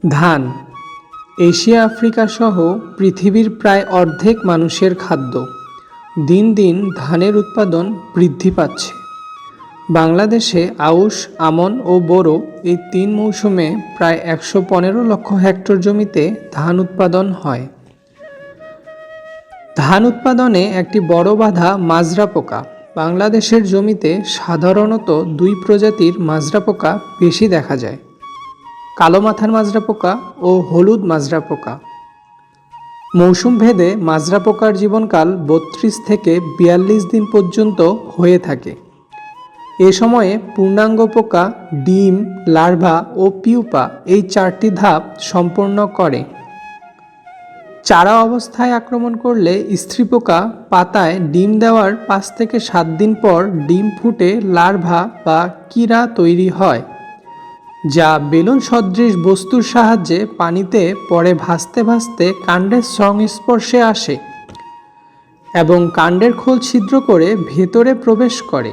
ধান Asia Africa সহ পৃথিবীর প্রায় অর্ধেক মানুষের খাদ্য। দিন দিন ধানের উৎপাদন বৃদ্ধি পাচ্ছে। বাংলাদেশে আউশ, আমন ও বোরো এই তিন মৌসুমে প্রায় ১১৫ লক্ষ হেক্টর জমিতে ধান উৎপাদন হয়। ধান উৎপাদনে একটি বড় বাধা মাজরা পোকা। বাংলাদেশের জমিতে সাধারণত দুই প্রজাতির মাজরা পোকা বেশি দেখা যায়: কালো মাথার মাজরা পোকা ও হলুদ মাজরা পোকা। মৌসুম ভেদে মাজরা পোকার জীবনকাল ৩২ থেকে ৪২ দিন পর্যন্ত হয়ে থাকে। এ সময়ে পূর্ণাঙ্গ পোকা ডিম, লার্ভা ও পিউপা এই ৪টি ধাপ সম্পন্ন করে। চারা অবস্থায় আক্রমণ করলে স্ত্রী পোকা পাতায় ডিম দেওয়ার ৫ থেকে ৭ দিন পর ডিম ফুটে লার্ভা বা কিরা তৈরি হয়, যা বেলুন সদৃশ বস্তুর সাহায্যে পানিতে পরে ভাসতে ভাসতে কাণ্ডের সংস্পর্শে আসে এবং কাণ্ডের খোল ছিদ্র করে ভেতরে প্রবেশ করে।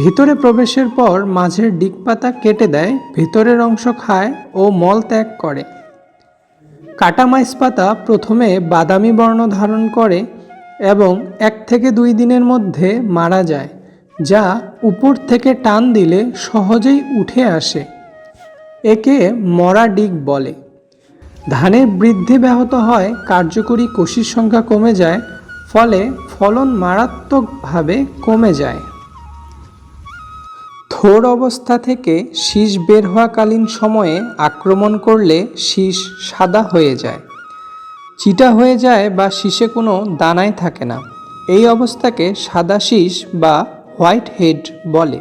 ভিতরে প্রবেশের পর মাঝের ডিগপাতা কেটে দেয়, ভেতরের অংশ খায় ও মল ত্যাগ করে। কাটামাইস পাতা প্রথমে বাদামি বর্ণ ধারণ করে এবং ১ থেকে ২ দিনের মধ্যে মারা যায়, যা উপর থেকে টান দিলে সহজেই উঠে আসে। একে মরা ডিগ বলে। ধানের বৃদ্ধি ব্যাহত হয়, কার্যকরী কোষীর সংখ্যা কমে যায়, ফলে ফলন মারাত্মকভাবে কমে যায়। থোড় অবস্থা থেকে শীষ বের হওয়াকালীন সময়ে আক্রমণ করলে শীষ সাদা হয়ে যায়, চিটা হয়ে যায় বা শীষে কোনো দানাই থাকে না। এই অবস্থাকে সাদা শীষ বা হোয়াইট হেড বলে।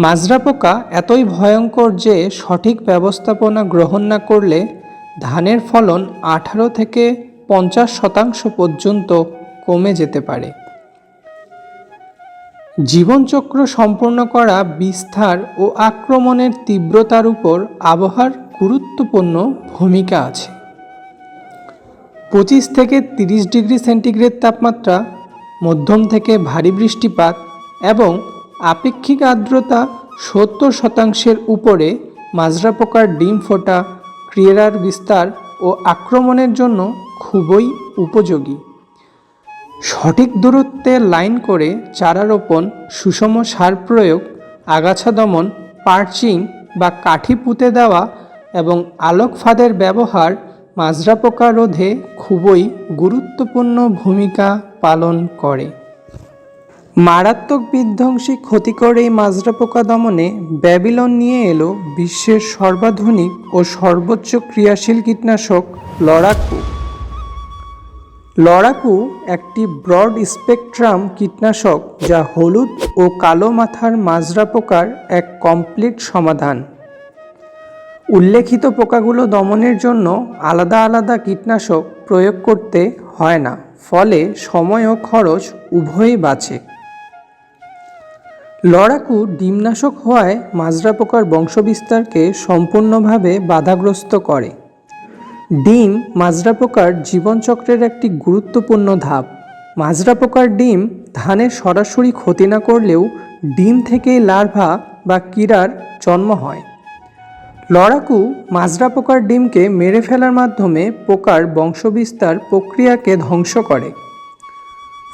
মাজরা পোকা এতই ভয়ঙ্কর যে সঠিক ব্যবস্থাপনা গ্রহণ না করলে ধানের ফলন ১৮ থেকে ৫০% পর্যন্ত কমে যেতে পারে। জীবনচক্র সম্পূর্ণ করা বিস্তার ও আক্রমণের তীব্রতার উপর আবহাওয়ার গুরুত্বপূর্ণ ভূমিকা আছে। ২৫ থেকে ৩০ ডিগ্রি সেন্টিগ্রেড তাপমাত্রা, মধ্যম থেকে ভারী বৃষ্টিপাত এবং আপেক্ষিক আর্দ্রতা ৭০% উপরে মাজরা পোকার ডিম ফোটা, ক্রিয়ার বিস্তার ও আক্রমণের জন্য খুবই উপযোগী। সঠিক দূরত্বে লাইন করে চারা রোপণ, সুষম সার প্রয়োগ, আগাছা দমন, পার্চিং বা কাঠি পুঁতে দেওয়া এবং আলোক ফাঁদের ব্যবহার মাজরা পোকা রোধে খুবই গুরুত্বপূর্ণ ভূমিকা পালন করে। মারাত্মক বিধ্বংসী ক্ষতিকর এই মাজরা পোকা দমনে ব্যাবিলন নিয়ে এলো বিশ্বের সর্বাধুনিক ও সর্বোচ্চ ক্রিয়াশীল কীটনাশক লড়াকু। লড়াকু একটি ব্রড স্পেকট্রাম কীটনাশক যা হলুদ ও কালো মাথার মাজরা পোকার এক কমপ্লিট সমাধান। উল্লেখিত পোকাগুলো দমনের জন্য আলাদা আলাদা কীটনাশক প্রয়োগ করতে হয় না, ফলে সময় ও খরচ উভয়ই বাঁচে। লড়াকু ডিমনাশক হওয়ায় মাজরা পোকার বংশবিস্তারকে সম্পূর্ণভাবে বাধাগ্রস্ত করে। ডিম মাজরা পোকার জীবনচক্রের একটি গুরুত্বপূর্ণ ধাপ। মাজরা পোকার ডিম ধানের সরাসরি ক্ষতি না করলেও ডিম থেকেই লার্ভা বা কিরার জন্ম হয়। লড়াকু মাজরা পোকার ডিমকে মেরে ফেলার মাধ্যমে পোকার বংশবিস্তার প্রক্রিয়াকে ধ্বংস করে,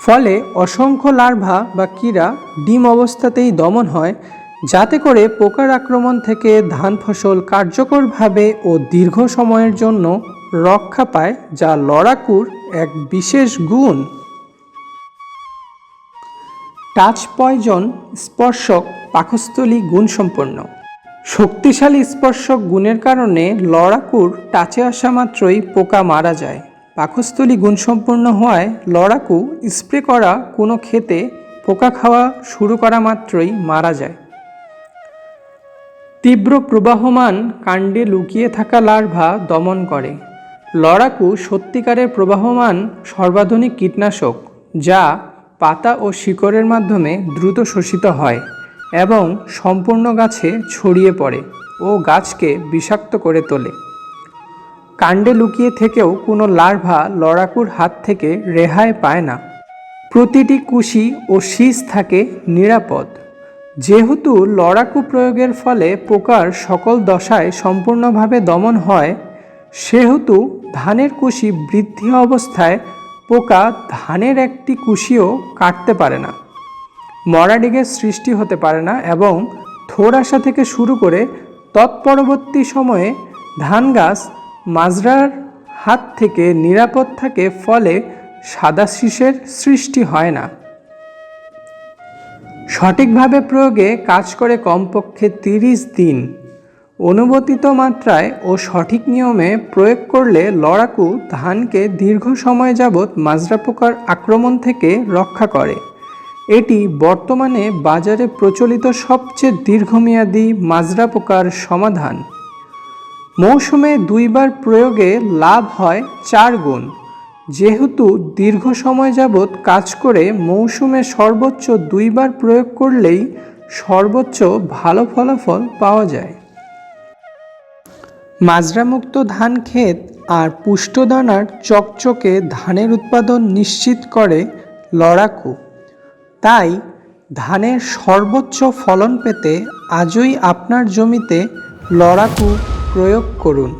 ফলে অসংখ্য লার্ভা বা কিরা ডিম অবস্থাতেই দমন হয়, যাতে করে পোকার আক্রমণ থেকে ধান ফসল কার্যকরভাবে ও দীর্ঘ সময়ের জন্য রক্ষা পায়, যা লড়াকুর এক বিশেষ গুণ। টাচ পয়জন স্পর্শক পাকস্থলী গুণসম্পন্ন। শক্তিশালী স্পর্শক গুণের কারণে লড়াকুর টাচে আসা মাত্রই পোকা মারা যায়। পাকস্থলী গুণসম্পন্ন হওয়ায় লড়াকু স্প্রে করা কোনো ক্ষেতে পোকা খাওয়া শুরু করা মাত্রই মারা যায়। তীব্র প্রবাহমান কাণ্ডে লুকিয়ে থাকা লার্ভা দমন করে। লড়াকু সত্যিকারের প্রবাহমান সর্বাধুনিক কীটনাশক, যা পাতা ও শিকড়ের মাধ্যমে দ্রুত শোষিত হয় এবং সম্পূর্ণ গাছে ছড়িয়ে পড়ে ও গাছকে বিষাক্ত করে তোলে। কাণ্ডে লুকিয়ে থেকেও কোনো লার্ভা লড়াকুর হাত থেকে রেহাই পায় না। প্রতিটি কুশি ও শীষ থাকে নিরাপদ। যেহেতু লড়াকু প্রয়োগের ফলে পোকার সকল দশায় সম্পূর্ণভাবে দমন হয়, সেহেতু ধানের কুশি বৃদ্ধি অবস্থায় পোকা ধানের একটি কুশিও কাটতে পারে না, মরা ডিগের সৃষ্টি হতে পারে না এবং থোড় আসা থেকে শুরু করে তৎপরবর্তী সময়ে ধান গাছ মাজরার হাত থেকে নিরাপদ থাকে, ফলে সাদা শীষের সৃষ্টি হয় না। সঠিকভাবে প্রয়োগে কাজ করে কমপক্ষে 30 দিন। অনুমোদিত মাত্রায় ও সঠিক নিয়মে প্রয়োগ করলে লড়াকু ধানকে দীর্ঘ সময় যাবৎ মাজরা পোকার আক্রমণ থেকে রক্ষা করে। এটি বর্তমানে বাজারে প্রচলিত সবচেয়ে দীর্ঘমেয়াদী মাজরা পোকার সমাধান। মৌসুমে 2 বার প্রয়োগে লাভ হয় 4 গুণ। যেহেতু দীর্ঘ সময় যাবৎ কাজ করে মৌসুমে সর্বোচ্চ 2 বার প্রয়োগ করলেই সর্বোচ্চ ভালো ফলাফল পাওয়া যায়। মাজরামুক্ত ধান ক্ষেত আর পুষ্টদানার চকচকে ধানের উৎপাদন নিশ্চিত করে লড়াকু। তাই ধানের সর্বোচ্চ ফলন পেতে আজই আপনার জমিতে লড়াকু প্রয়োগ করুন।